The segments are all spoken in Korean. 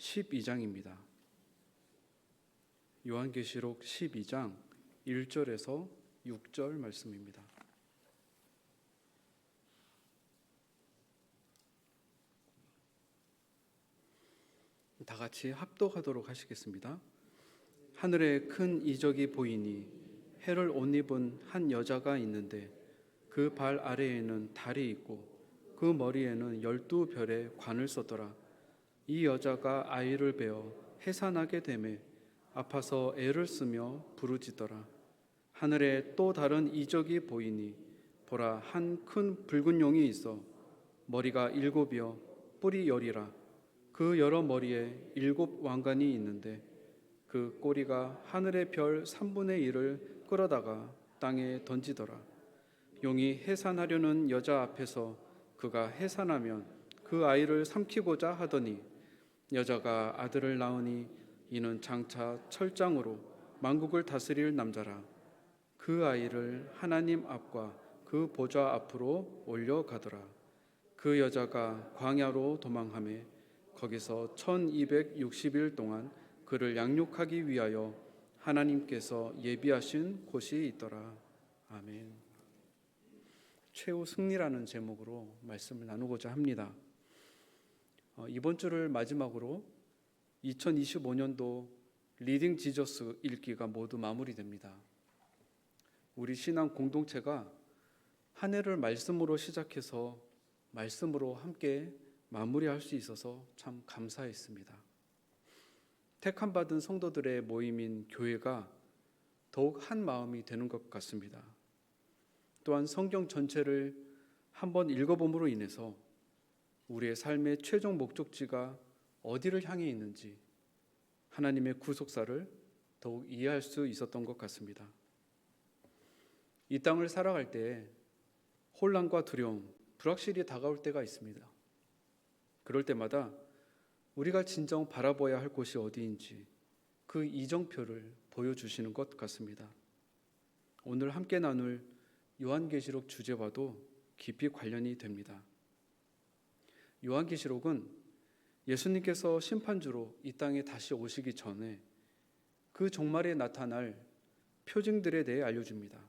12장입니다. 요한계시록 12장 1절에서 6절 말씀입니다. 다 같이 합독하도록 하시겠습니다. 하늘에 큰 이적이 보이니 해를 옷 입은 한 여자가 있는데 그 발 아래에는 달이 있고 그 머리에는 12별의 관을 썼더라. 이 여자가 아이를 베어 해산하게 되매 아파서 애를 쓰며 부르짖더라. 하늘에 또 다른 이적이 보이니 보라, 한 큰 붉은 용이 있어 머리가 7이요 뿔이 10이라. 그 여러 머리에 7 왕관이 있는데 그 꼬리가 하늘의 별 3분의 1을 끌어다가 땅에 던지더라. 용이 해산하려는 여자 앞에서 그가 해산하면 그 아이를 삼키고자 하더니 여자가 아들을 낳으니 이는 장차 철장으로 만국을 다스릴 남자라. 그 아이를 하나님 앞과 그 보좌 앞으로 올려가더라. 그 여자가 광야로 도망하매 거기서 1260일 동안 그를 양육하기 위하여 하나님께서 예비하신 곳이 있더라. 아멘. 최후 승리라는 제목으로 말씀을 나누고자 합니다. 이번 주를 마지막으로 2025년도 리딩 지저스 읽기가 모두 마무리됩니다. 우리 신앙 공동체가 한 해를 말씀으로 시작해서 말씀으로 함께 마무리할 수 있어서 참 감사했습니다. 택함 받은 성도들의 모임인 교회가 더욱 한 마음이 되는 것 같습니다. 또한 성경 전체를 한번 읽어봄으로 인해서 우리의 삶의 최종 목적지가 어디를 향해 있는지 하나님의 구속사를 더욱 이해할 수 있었던 것 같습니다. 이 땅을 살아갈 때 혼란과 두려움, 불확실이 다가올 때가 있습니다. 그럴 때마다 우리가 진정 바라봐야 할 곳이 어디인지 그 이정표를 보여주시는 것 같습니다. 오늘 함께 나눌 요한계시록 주제와도 깊이 관련이 됩니다. 요한계시록은 예수님께서 심판주로 이 땅에 다시 오시기 전에 그 종말에 나타날 표징들에 대해 알려줍니다.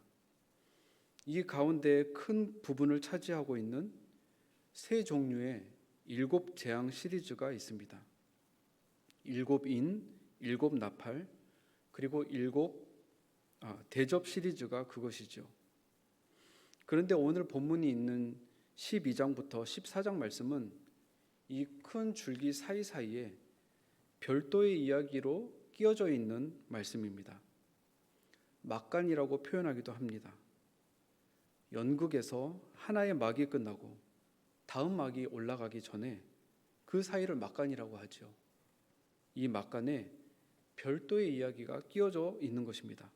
이 가운데 큰 부분을 차지하고 있는 세 종류의 7 재앙 시리즈가 있습니다. 7인, 7 나팔, 그리고 7 대접 시리즈가 그것이죠. 그런데 오늘 본문이 있는 12장부터 14장 말씀은 이 큰 줄기 사이사이에 별도의 이야기로 끼어져 있는 말씀입니다. 막간이라고 표현하기도 합니다. 연극에서 하나의 막이 끝나고 다음 막이 올라가기 전에 그 사이를 막간이라고 하죠. 이 막간에 별도의 이야기가 끼어져 있는 것입니다.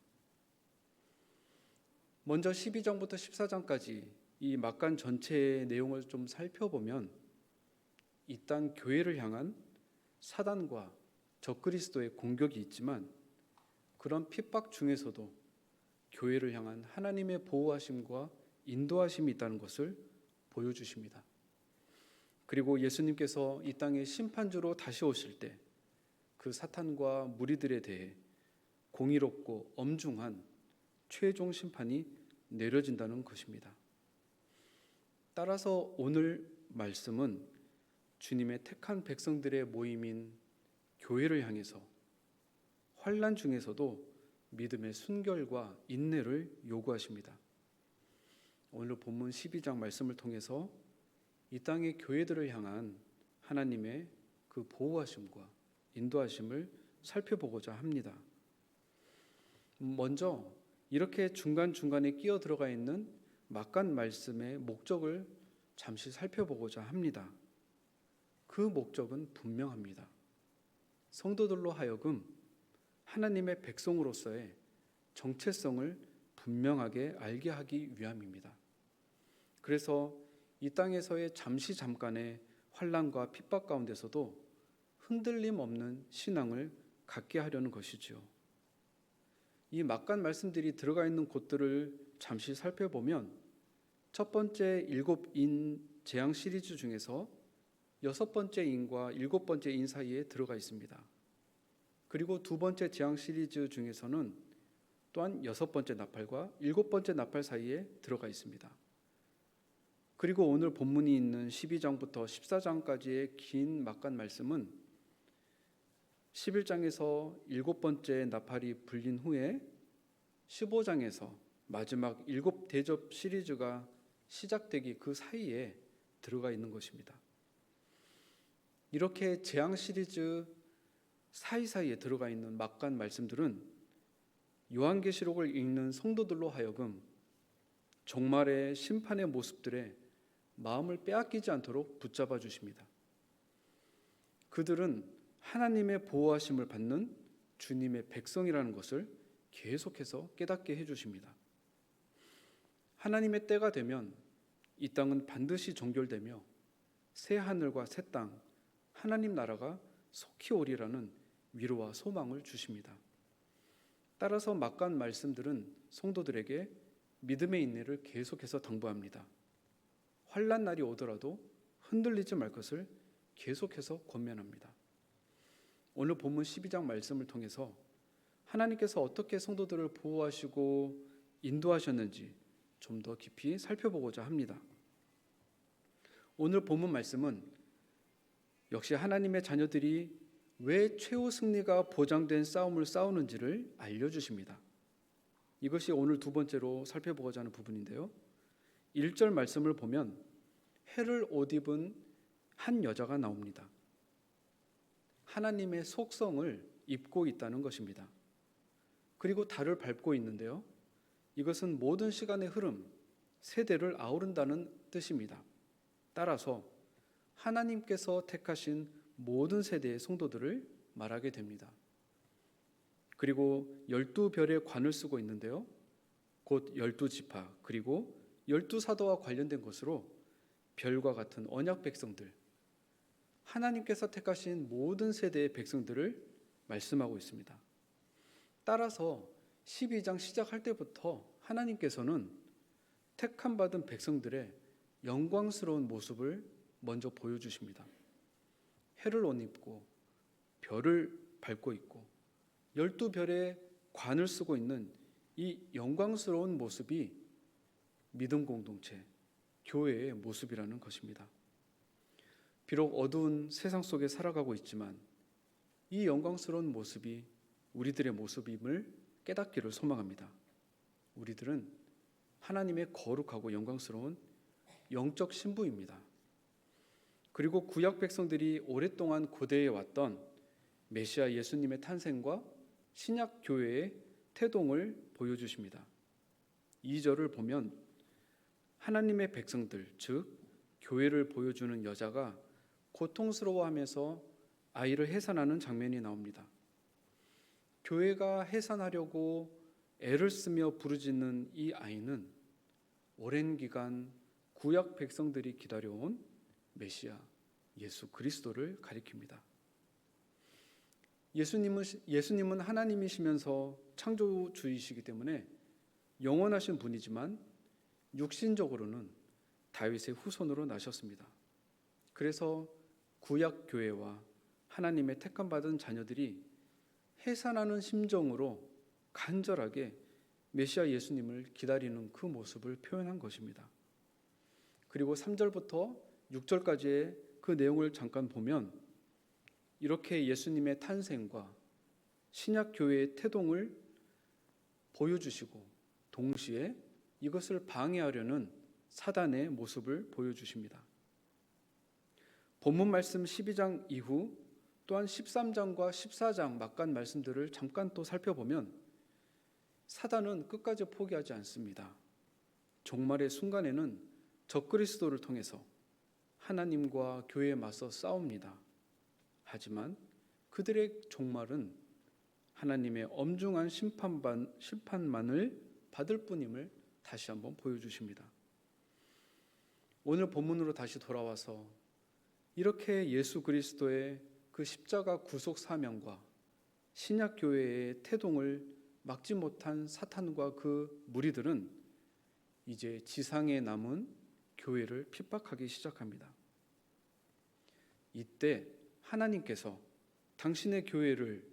먼저 12장부터 14장까지 이 막간 전체의 내용을 좀 살펴보면 이 땅 교회를 향한 사단과 적그리스도의 공격이 있지만 그런 핍박 중에서도 교회를 향한 하나님의 보호하심과 인도하심이 있다는 것을 보여주십니다. 그리고 예수님께서 이 땅의 심판주로 다시 오실 때 그 사탄과 무리들에 대해 공의롭고 엄중한 최종 심판이 내려진다는 것입니다. 따라서 오늘 말씀은 주님의 택한 백성들의 모임인 교회를 향해서 환난 중에서도 믿음의 순결과 인내를 요구하십니다. 오늘 본문 12장 말씀을 통해서 이 땅의 교회들을 향한 하나님의 그 보호하심과 인도하심을 살펴보고자 합니다. 먼저 이렇게 중간중간에 끼어 들어가 있는 막간 말씀의 목적을 잠시 살펴보고자 합니다. 그 목적은 분명합니다. 성도들로 하여금 하나님의 백성으로서의 정체성을 분명하게 알게 하기 위함입니다. 그래서 이 땅에서의 잠깐의 환난과 핍박 가운데서도 흔들림 없는 신앙을 갖게 하려는 것이죠. 이 막간 말씀들이 들어가 있는 곳들을 잠시 살펴보면 첫 번째 7인 재앙 시리즈 중에서 6번째 인과 7번째 인 사이에 들어가 있습니다. 그리고 2번째 재앙 시리즈 중에서는 또한 6번째 나팔과 7번째 나팔 사이에 들어가 있습니다. 그리고 오늘 본문이 있는 12장부터 14장까지의 긴 막간 말씀은 11장에서 7번째 나팔이 불린 후에 15장에서 마지막 7대접 시리즈가 시작되기 그 사이에 들어가 있는 것입니다. 이렇게 재앙 시리즈 사이사이에 들어가 있는 막간 말씀들은 요한계시록을 읽는 성도들로 하여금 종말의 심판의 모습들에 마음을 빼앗기지 않도록 붙잡아 주십니다. 그들은 하나님의 보호하심을 받는 주님의 백성이라는 것을 계속해서 깨닫게 해주십니다. 하나님의 때가 되면 이 땅은 반드시 정결되며 새 하늘과 새 땅, 하나님 나라가 속히 오리라는 위로와 소망을 주십니다. 따라서 막간 말씀들은 성도들에게 믿음의 인내를 계속해서 당부합니다. 환난 날이 오더라도 흔들리지 말 것을 계속해서 권면합니다. 오늘 본문 12장 말씀을 통해서 하나님께서 어떻게 성도들을 보호하시고 인도하셨는지 좀 더 깊이 살펴보고자 합니다. 오늘 본문 말씀은 역시 하나님의 자녀들이 왜 최후 승리가 보장된 싸움을 싸우는지를 알려주십니다. 이것이 오늘 2번째로 살펴보고자 하는 부분인데요. 1절 말씀을 보면 해를 옷 입은 한 여자가 나옵니다. 하나님의 속성을 입고 있다는 것입니다. 그리고 달을 밟고 있는데요. 이것은 모든 시간의 흐름, 세대를 아우른다는 뜻입니다. 따라서 하나님께서 택하신 모든 세대의 성도들을 말하게 됩니다. 그리고 12별의 관을 쓰고 있는데요. 곧 12지파 그리고 12사도와 관련된 것으로 별과 같은 언약 백성들, 하나님께서 택하신 모든 세대의 백성들을 말씀하고 있습니다. 따라서 12장 시작할 때부터 하나님께서는 택함 받은 백성들의 영광스러운 모습을 먼저 보여주십니다. 해를 옷 입고 별을 밟고 있고 12별의 관을 쓰고 있는 이 영광스러운 모습이 믿음 공동체, 교회의 모습이라는 것입니다. 비록 어두운 세상 속에 살아가고 있지만 이 영광스러운 모습이 우리들의 모습임을 깨닫기를 소망합니다. 우리들은 하나님의 거룩하고 영광스러운 영적 신부입니다. 그리고 구약 백성들이 오랫동안 고대해 왔던 메시아 예수님의 탄생과 신약 교회의 태동을 보여주십니다. 2절을 보면 하나님의 백성들, 즉 교회를 보여주는 여자가 고통스러워하면서 아이를 해산하는 장면이 나옵니다. 교회가 해산하려고 애를 쓰며 부르짖는 이 아이는 오랜 기간 구약 백성들이 기다려온 메시아 예수 그리스도를 가리킵니다. 예수님은 하나님이시면서 창조주이시기 때문에 영원하신 분이지만 육신적으로는 다윗의 후손으로 나셨습니다. 그래서 구약 교회와 하나님의 택함 받은 자녀들이 해산하는 심정으로 간절하게 메시아 예수님을 기다리는 그 모습을 표현한 것입니다. 그리고 3절부터 6절까지의 그 내용을 잠깐 보면 이렇게 예수님의 탄생과 신약 교회의 태동을 보여주시고 동시에 이것을 방해하려는 사단의 모습을 보여주십니다. 본문 말씀 12장 이후 또한 13장과 14장 막간 말씀들을 잠깐 또 살펴보면 사단은 끝까지 포기하지 않습니다. 종말의 순간에는 적그리스도를 통해서 하나님과 교회에 맞서 싸웁니다. 하지만 그들의 종말은 하나님의 엄중한 심판만을 받을 뿐임을 다시 한번 보여주십니다. 오늘 본문으로 다시 돌아와서 이렇게 예수 그리스도의 그 십자가 구속 사명과 신약 교회의 태동을 막지 못한 사탄과 그 무리들은 이제 지상에 남은 교회를 핍박하기 시작합니다. 이때 하나님께서 당신의 교회를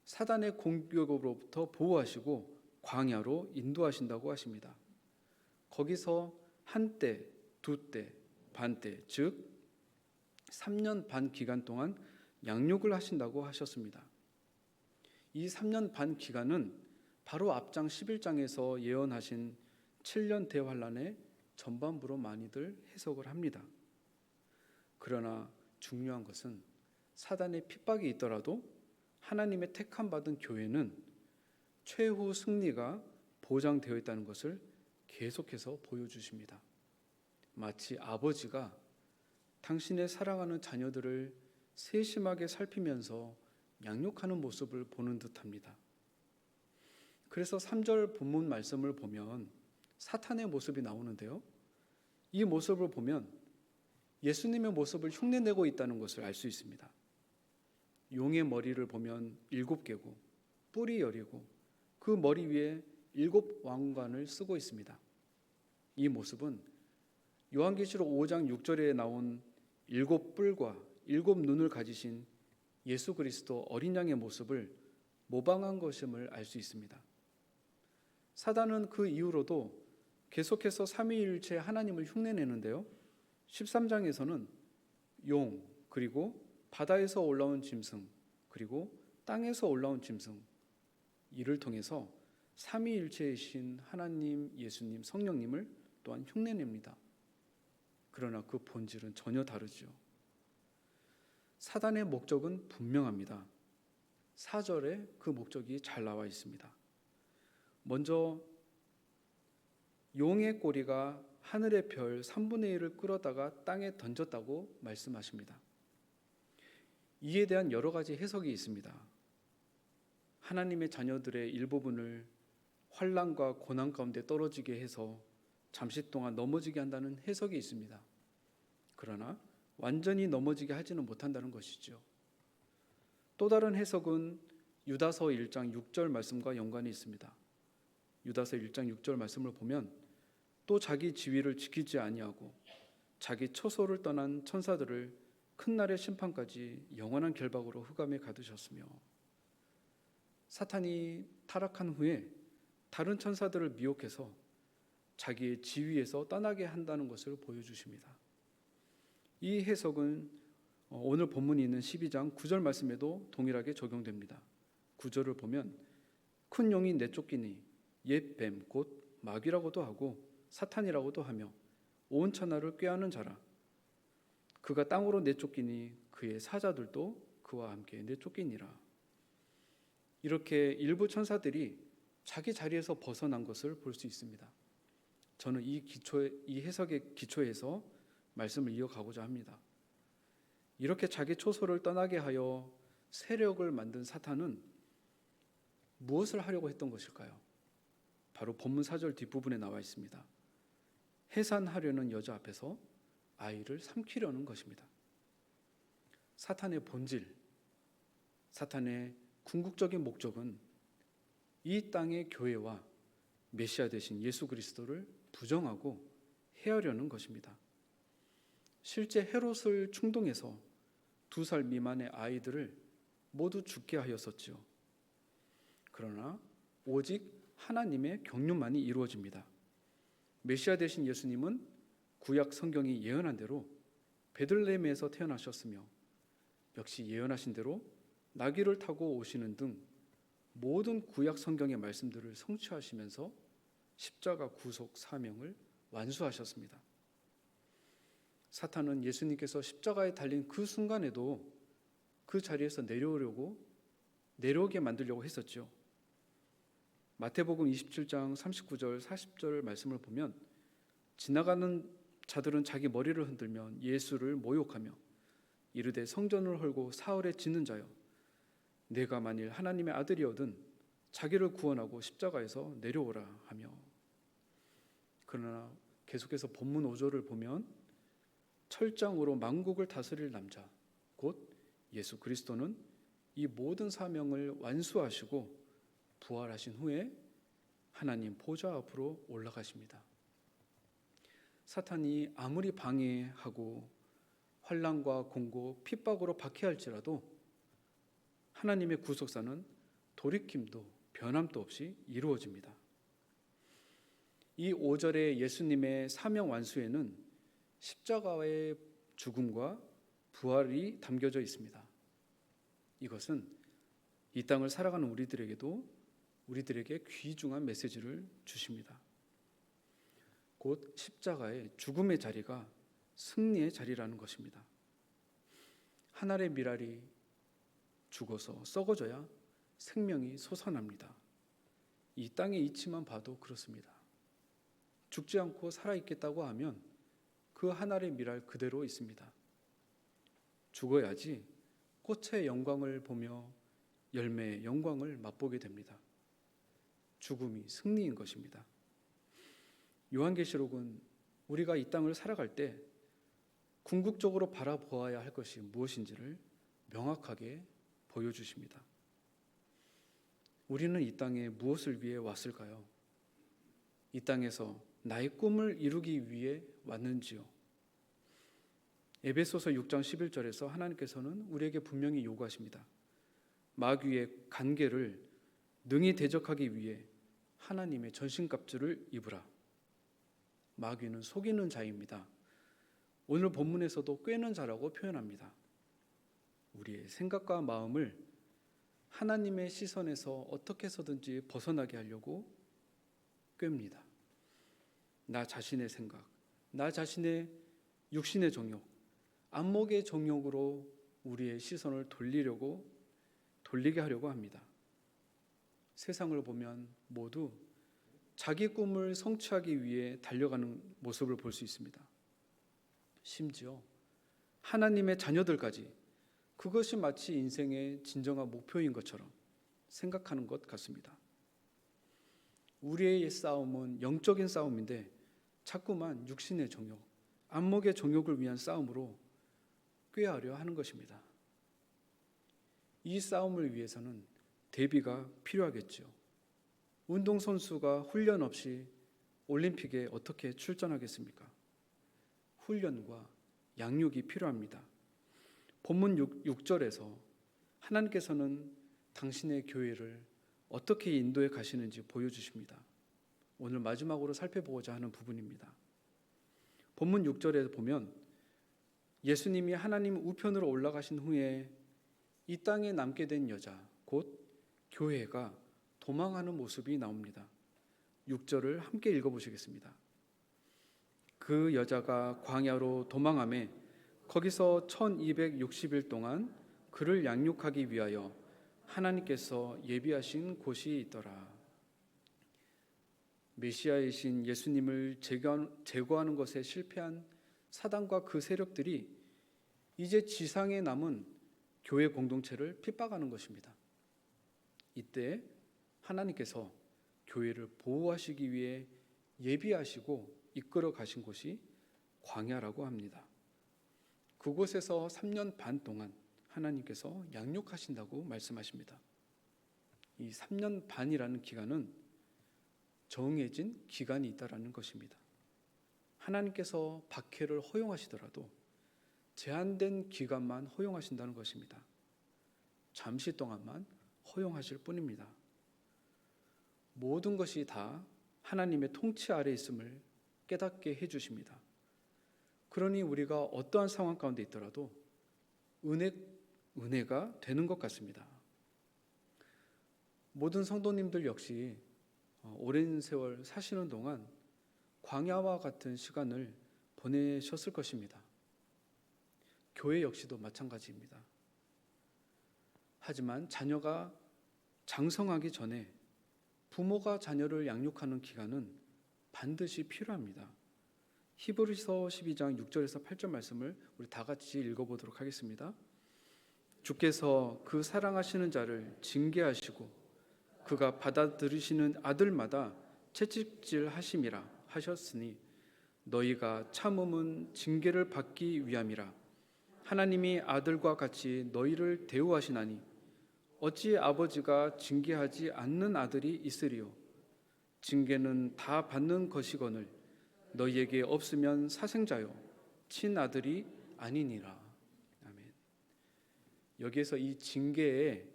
사단의 공격으로부터 보호하시고 광야로 인도하신다고 하십니다. 거기서 한때, 두때, 반때, 즉 3년 반 기간 동안 양육을 하신다고 하셨습니다. 이 3년 반 기간은 바로 앞장 11장에서 예언하신 7년 대환란의 전반부로 많이들 해석을 합니다. 그러나 중요한 것은 사단의 핍박이 있더라도 하나님의 택함 받은 교회는 최후 승리가 보장되어 있다는 것을 계속해서 보여주십니다. 마치 아버지가 당신의 사랑하는 자녀들을 세심하게 살피면서 양육하는 모습을 보는 듯합니다. 그래서 3절 본문 말씀을 보면 사탄의 모습이 나오는데요. 이 모습을 보면 예수님의 모습을 흉내내고 있다는 것을 알 수 있습니다. 용의 머리를 보면 7개고 뿔이 10이고 그 머리 위에 7 왕관을 쓰고 있습니다. 이 모습은 요한계시록 5장 6절에 나온 7 뿔과 7 눈을 가지신 예수 그리스도 어린 양의 모습을 모방한 것임을 알 수 있습니다. 사단은 그 이후로도 계속해서 삼위일체 하나님을 흉내내는데요. 13장에서는 용, 그리고 바다에서 올라온 짐승, 그리고 땅에서 올라온 짐승, 이를 통해서 삼위일체이신 하나님, 예수님, 성령님을 또한 흉내냅니다. 그러나 그 본질은 전혀 다르죠. 사단의 목적은 분명합니다. 4절에 그 목적이 잘 나와 있습니다. 먼저 용의 꼬리가 하늘의 별 3분의 1을 끌어다가 땅에 던졌다고 말씀하십니다. 이에 대한 여러 가지 해석이 있습니다. 하나님의 자녀들의 일부분을 환난과 고난 가운데 떨어지게 해서 잠시 동안 넘어지게 한다는 해석이 있습니다. 그러나 완전히 넘어지게 하지는 못한다는 것이죠. 또 다른 해석은 유다서 1장 6절 말씀과 연관이 있습니다. 유다서 1장 6절 말씀을 보면 또 자기 지위를 지키지 아니하고 자기 처소를 떠난 천사들을 큰 날의 심판까지 영원한 결박으로 흑암에 가두셨으며, 사탄이 타락한 후에 다른 천사들을 미혹해서 자기의 지위에서 떠나게 한다는 것을 보여주십니다. 이 해석은 오늘 본문이 있는 12장 9절 말씀에도 동일하게 적용됩니다. 9절을 보면 큰 용이 내쫓기니 옛 뱀 곧 마귀라고도 하고 사탄이라고도 하며 온 천하를 꾀하는 자라. 그가 땅으로 내쫓기니 그의 사자들도 그와 함께 내쫓기니라. 이렇게 일부 천사들이 자기 자리에서 벗어난 것을 볼 수 있습니다. 저는 이 해석의 기초에서 말씀을 이어가고자 합니다. 이렇게 자기 초소를 떠나게 하여 세력을 만든 사탄은 무엇을 하려고 했던 것일까요? 바로 본문 4절 뒷부분에 나와 있습니다. 해산하려는 여자 앞에서 아이를 삼키려는 것입니다. 사탄의 본질, 사탄의 궁극적인 목적은 이 땅의 교회와 메시아 되신 예수 그리스도를 부정하고 해하려는 것입니다. 실제 헤롯을 충동해서 2살 미만의 아이들을 모두 죽게 하였었지요. 그러나 오직 하나님의 경륜만이 이루어집니다. 메시아 되신 예수님은 구약 성경이 예언한 대로 베들레헴에서 태어나셨으며 역시 예언하신 대로 나귀를 타고 오시는 등 모든 구약 성경의 말씀들을 성취하시면서 십자가 구속 사명을 완수하셨습니다. 사탄은 예수님께서 십자가에 달린 그 순간에도 그 자리에서 내려오게 만들려고 했었죠. 마태복음 27장 39절 40절 말씀을 보면 지나가는 자들은 자기 머리를 흔들며 예수를 모욕하며 이르되 성전을 헐고 사흘에 짓는 자여 내가 만일 하나님의 아들이거든 자기를 구원하고 십자가에서 내려오라 하며. 그러나 계속해서 본문 5절을 보면 철장으로 만국을 다스릴 남자 곧 예수 그리스도는 이 모든 사명을 완수하시고 부활하신 후에 하나님 보좌 앞으로 올라가십니다. 사탄이 아무리 방해하고 환난과 공고, 핍박으로 박해할지라도 하나님의 구속사는 돌이킴도 변함도 없이 이루어집니다. 이 5절의 예수님의 사명 완수에는 십자가의 죽음과 부활이 담겨져 있습니다. 이것은 이 땅을 살아가는 우리들에게 귀중한 메시지를 주십니다. 곧 십자가의 죽음의 자리가 승리의 자리라는 것입니다. 한 알의 밀알이 죽어서 썩어져야 생명이 솟아납니다. 이 땅의 이치만 봐도 그렇습니다. 죽지 않고 살아있겠다고 하면 그 한 알의 밀알 그대로 있습니다. 죽어야지 꽃의 영광을 보며 열매의 영광을 맛보게 됩니다. 죽음이 승리인 것입니다. 요한계시록은 우리가 이 땅을 살아갈 때 궁극적으로 바라보아야 할 것이 무엇인지를 명확하게 보여주십니다. 우리는 이 땅에 무엇을 위해 왔을까요? 이 땅에서 나의 꿈을 이루기 위해 왔는지요? 에베소서 6장 11절에서 하나님께서는 우리에게 분명히 요구하십니다. 마귀의 간계를 능히 대적하기 위해 하나님의 전신갑주를 입으라. 마귀는 속이는 자입니다. 오늘 본문에서도 꿰는 자라고 표현합니다. 우리의 생각과 마음을 하나님의 시선에서 어떻게 해서든지 벗어나게 하려고 꿰입니다. 나 자신의 생각, 나 자신의 육신의 정욕, 안목의 정욕으로 우리의 시선을 돌리게 하려고 합니다. 세상을 보면 모두 자기 꿈을 성취하기 위해 달려가는 모습을 볼 수 있습니다. 심지어 하나님의 자녀들까지 그것이 마치 인생의 진정한 목표인 것처럼 생각하는 것 같습니다. 우리의 싸움은 영적인 싸움인데 자꾸만 육신의 정욕, 안목의 정욕을 위한 싸움으로 꾀하려 하는 것입니다. 이 싸움을 위해서는 대비가 필요하겠죠. 운동선수가 훈련 없이 올림픽에 어떻게 출전하겠습니까? 훈련과 양육이 필요합니다. 본문 6절에서 하나님께서는 당신의 교회를 어떻게 인도해 가시는지 보여주십니다. 오늘 마지막으로 살펴보고자 하는 부분입니다. 본문 6절에 보면 예수님이 하나님 우편으로 올라가신 후에 이 땅에 남게 된 여자, 곧 교회가 도망하는 모습이 나옵니다. 6절을 함께 읽어보시겠습니다. 그 여자가 광야로 도망하매 거기서 1260일 동안 그를 양육하기 위하여 하나님께서 예비하신 곳이 있더라. 메시아이신 예수님을 제거하는 것에 실패한 사단과 그 세력들이 이제 지상에 남은 교회 공동체를 핍박하는 것입니다. 이때 하나님께서 교회를 보호하시기 위해 예비하시고 이끌어 가신 곳이 광야라고 합니다. 그곳에서 3년 반 동안 하나님께서 양육하신다고 말씀하십니다. 이 3년 반이라는 기간은 정해진 기간이 있다라는 것입니다. 하나님께서 박해를 허용하시더라도 제한된 기간만 허용하신다는 것입니다. 잠시 동안만 허용하실 뿐입니다. 모든 것이 다 하나님의 통치 아래 있음을 깨닫게 해주십니다. 그러니 우리가 어떠한 상황 가운데 있더라도 은혜가 되는 것 같습니다. 모든 성도님들 역시 오랜 세월 사시는 동안 광야와 같은 시간을 보내셨을 것입니다. 교회 역시도 마찬가지입니다. 하지만 자녀가 장성하기 전에 부모가 자녀를 양육하는 기간은 반드시 필요합니다. 히브리서 12장 6절에서 8절 말씀을 우리 다 같이 읽어보도록 하겠습니다. 주께서 그 사랑하시는 자를 징계하시고 그가 받아들이시는 아들마다 채찍질 하심이라 하셨으니 너희가 참음은 징계를 받기 위함이라. 하나님이 아들과 같이 너희를 대우하시나니 어찌 아버지가 징계하지 않는 아들이 있으리요. 징계는 다 받는 것이거늘 너희에게 없으면 사생자요 친아들이 아니니라. 아멘. 여기에서 이 징계의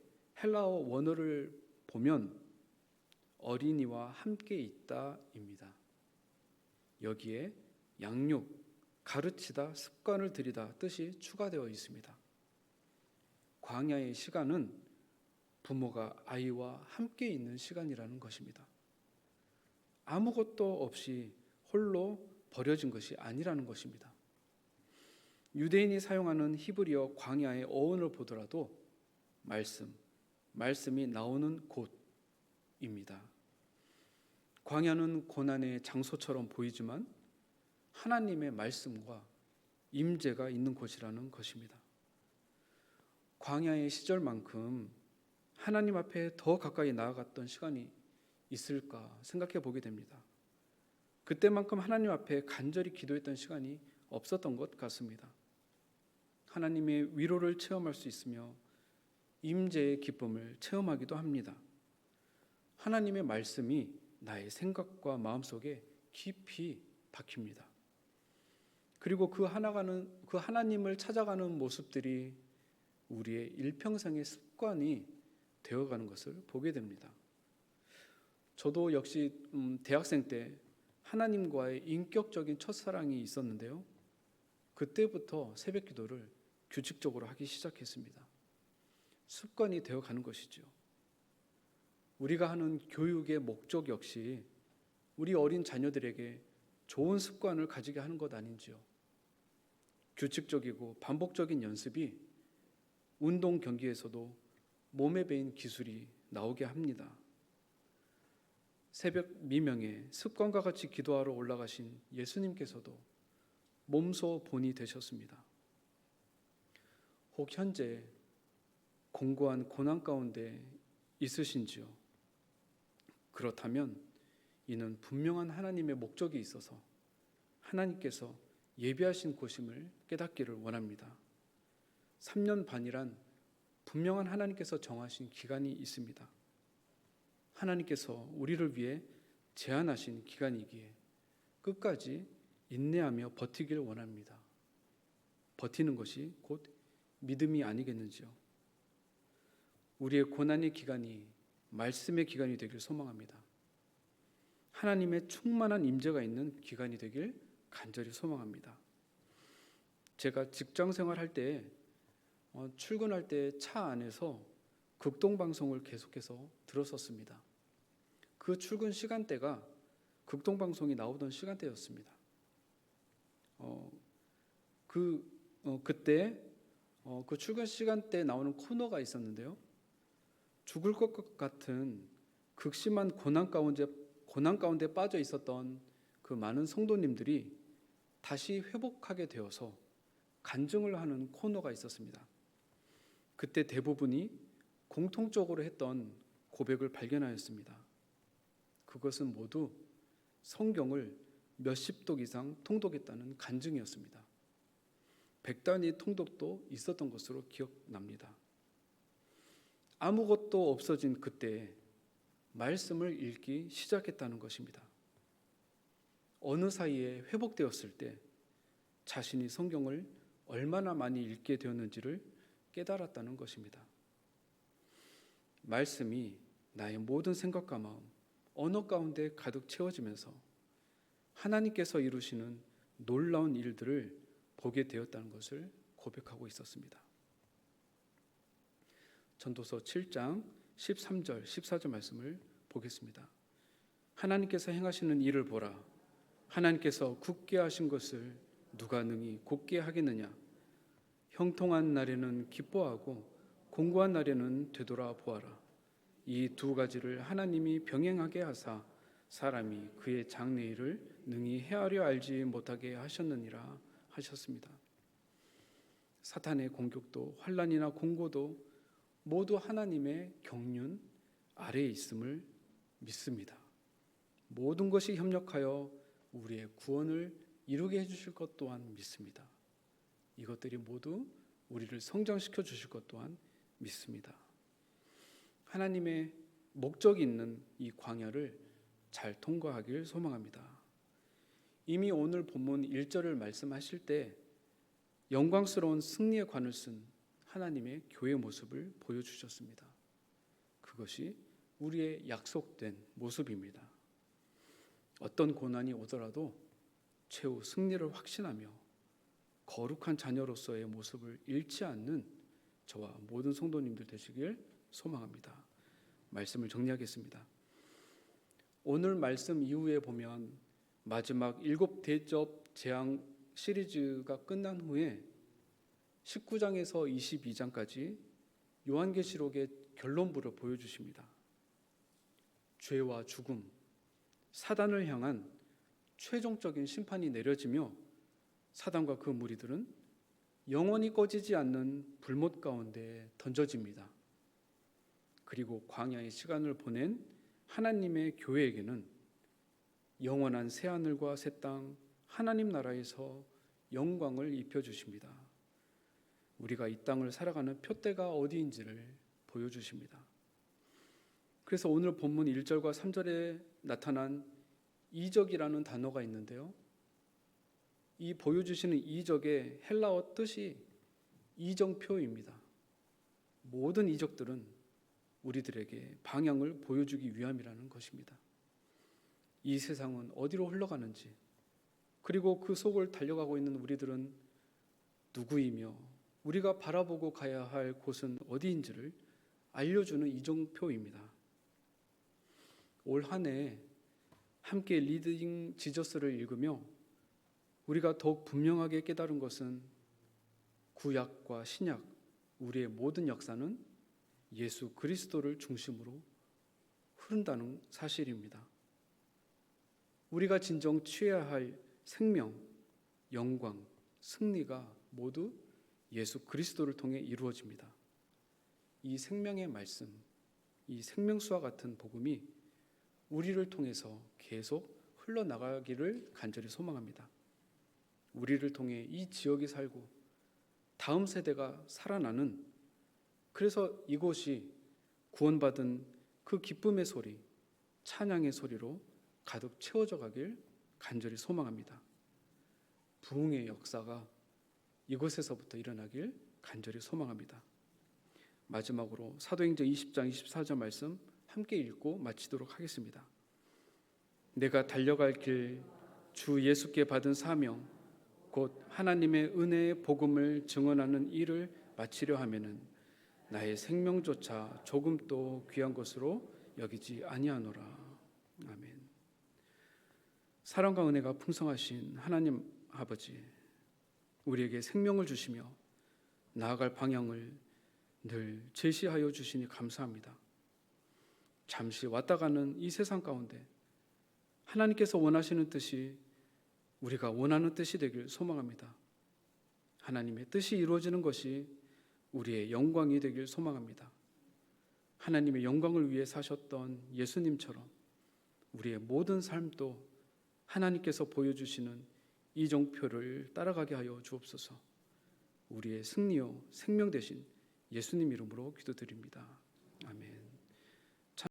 헬라어 원어를 보면 어린이와 함께 있다입니다. 여기에 양육, 가르치다, 습관을 들이다 뜻이 추가되어 있습니다. 광야의 시간은 부모가 아이와 함께 있는 시간이라는 것입니다. 아무것도 없이 홀로 버려진 것이 아니라는 것입니다. 유대인이 사용하는 히브리어 광야의 어원을 보더라도 말씀이 나오는 곳입니다. 광야는 고난의 장소처럼 보이지만 하나님의 말씀과 임재가 있는 곳이라는 것입니다. 광야의 시절만큼 하나님 앞에 더 가까이 나아갔던 시간이 있을까 생각해 보게 됩니다. 그때만큼 하나님 앞에 간절히 기도했던 시간이 없었던 것 같습니다. 하나님의 위로를 체험할 수 있으며 임재의 기쁨을 체험하기도 합니다. 하나님의 말씀이 나의 생각과 마음속에 깊이 박힙니다. 그리고 그 하나님을 찾아가는 모습들이 우리의 일평생의 습관이 되어가는 것을 보게 됩니다. 저도 역시 대학생 때 하나님과의 인격적인 첫사랑이 있었는데요. 그때부터 새벽 기도를 규칙적으로 하기 시작했습니다. 습관이 되어가는 것이죠. 우리가 하는 교육의 목적 역시 우리 어린 자녀들에게 좋은 습관을 가지게 하는 것 아닌지요. 규칙적이고 반복적인 연습이 운동 경기에서도 몸에 배인 기술이 나오게 합니다. 새벽 미명에 습관과 같이 기도하러 올라가신 예수님께서도 몸소 본이 되셨습니다. 혹 현재 공고한 고난 가운데 있으신지요? 그렇다면 이는 분명한 하나님의 목적이 있어서 하나님께서 예비하신 곳임을 깨닫기를 원합니다. 3년 반이란 분명한 하나님께서 정하신 기간이 있습니다. 하나님께서 우리를 위해 제한하신 기간이기에 끝까지 인내하며 버티길 원합니다. 버티는 것이 곧 믿음이 아니겠는지요. 우리의 고난의 기간이 말씀의 기간이 되길 소망합니다. 하나님의 충만한 임재가 있는 기간이 되길 간절히 소망합니다. 제가 직장 생활할 때 출근할 때 차 안에서 극동방송을 계속해서 들었었습니다. 그 출근 시간대가 극동방송이 나오던 시간대였습니다. 그때 그 출근 시간대에 나오는 코너가 있었는데요. 죽을 것 같은 극심한 고난 가운데 빠져 있었던 그 많은 성도님들이 다시 회복하게 되어서 간증을 하는 코너가 있었습니다. 그때 대부분이 공통적으로 했던 고백을 발견하였습니다. 그것은 모두 성경을 몇십 독 이상 통독했다는 간증이었습니다. 100단위 통독도 있었던 것으로 기억납니다. 아무것도 없어진 그때 말씀을 읽기 시작했다는 것입니다. 어느 사이에 회복되었을 때 자신이 성경을 얼마나 많이 읽게 되었는지를 깨달았다는 것입니다. 말씀이 나의 모든 생각과 마음, 언어 가운데 가득 채워지면서 하나님께서 이루시는 놀라운 일들을 보게 되었다는 것을 고백하고 있었습니다. 전도서 7장 13절, 14절 말씀을 보겠습니다. 하나님께서 행하시는 일을 보라. 하나님께서 굳게 하신 것을 누가 능히 곧게 하겠느냐. 형통한 날에는 기뻐하고 공고한 날에는 되돌아 보아라. 이 두 가지를 하나님이 병행하게 하사 사람이 그의 장래일을 능히 헤아려 알지 못하게 하셨느니라 하셨습니다. 사탄의 공격도 환난이나 공고도 모두 하나님의 경륜 아래에 있음을 믿습니다. 모든 것이 협력하여 우리의 구원을 이루게 해주실 것 또한 믿습니다. 이것들이 모두 우리를 성장시켜 주실 것 또한 믿습니다. 하나님의 목적이 있는 이 광야를 잘 통과하길 소망합니다. 이미 오늘 본문 1절을 말씀하실 때 영광스러운 승리의 관을 쓴 하나님의 교회 모습을 보여주셨습니다. 그것이 우리의 약속된 모습입니다. 어떤 고난이 오더라도 최후 승리를 확신하며 거룩한 자녀로서의 모습을 잃지 않는 저와 모든 성도님들 되시길 소망합니다. 말씀을 정리하겠습니다. 오늘 말씀 이후에 보면 마지막 7 대접 재앙 시리즈가 끝난 후에 19장에서 22장까지 요한계시록의 결론부를 보여주십니다. 죄와 죽음, 사단을 향한 최종적인 심판이 내려지며 사단과 그 무리들은 영원히 꺼지지 않는 불못 가운데 던져집니다. 그리고 광야의 시간을 보낸 하나님의 교회에게는 영원한 새하늘과 새 땅, 하나님 나라에서 영광을 입혀주십니다. 우리가 이 땅을 살아가는 표대가 어디인지를 보여주십니다. 그래서 오늘 본문 1절과 3절에 나타난 이적이라는 단어가 있는데요, 이 보여주시는 이적의 헬라어 뜻이 이정표입니다. 모든 이적들은 우리들에게 방향을 보여주기 위함이라는 것입니다. 이 세상은 어디로 흘러가는지, 그리고 그 속을 달려가고 있는 우리들은 누구이며 우리가 바라보고 가야 할 곳은 어디인지를 알려주는 이정표입니다. 올 한 해 함께 리딩 지저스를 읽으며 우리가 더욱 분명하게 깨달은 것은 구약과 신약, 우리의 모든 역사는 예수 그리스도를 중심으로 흐른다는 사실입니다. 우리가 진정 취해야 할 생명, 영광, 승리가 모두 예수 그리스도를 통해 이루어집니다. 이 생명의 말씀, 이 생명수와 같은 복음이 우리를 통해서 계속 흘러나가기를 간절히 소망합니다. 우리를 통해 이 지역이 살고 다음 세대가 살아나는, 그래서 이곳이 구원받은 그 기쁨의 소리, 찬양의 소리로 가득 채워져 가길 간절히 소망합니다. 부흥의 역사가 이곳에서부터 일어나길 간절히 소망합니다. 마지막으로 사도행전 20장 24절 말씀 함께 읽고 마치도록 하겠습니다. 내가 달려갈 길, 주 예수께 받은 사명, 곧 하나님의 은혜의 복음을 증언하는 일을 마치려 하면은 나의 생명조차 조금도 귀한 것으로 여기지 아니하노라. 아멘. 사랑과 은혜가 풍성하신 하나님 아버지, 우리에게 생명을 주시며 나아갈 방향을 늘 제시하여 주시니 감사합니다. 잠시 왔다 가는 이 세상 가운데 하나님께서 원하시는 뜻이 우리가 원하는 뜻이 되길 소망합니다. 하나님의 뜻이 이루어지는 것이 우리의 영광이 되길 소망합니다. 하나님의 영광을 위해 사셨던 예수님처럼 우리의 모든 삶도 하나님께서 보여주시는 이정표를 따라가게 하여 주옵소서. 우리의 승리요 생명 되신 예수님 이름으로 기도드립니다. 아멘.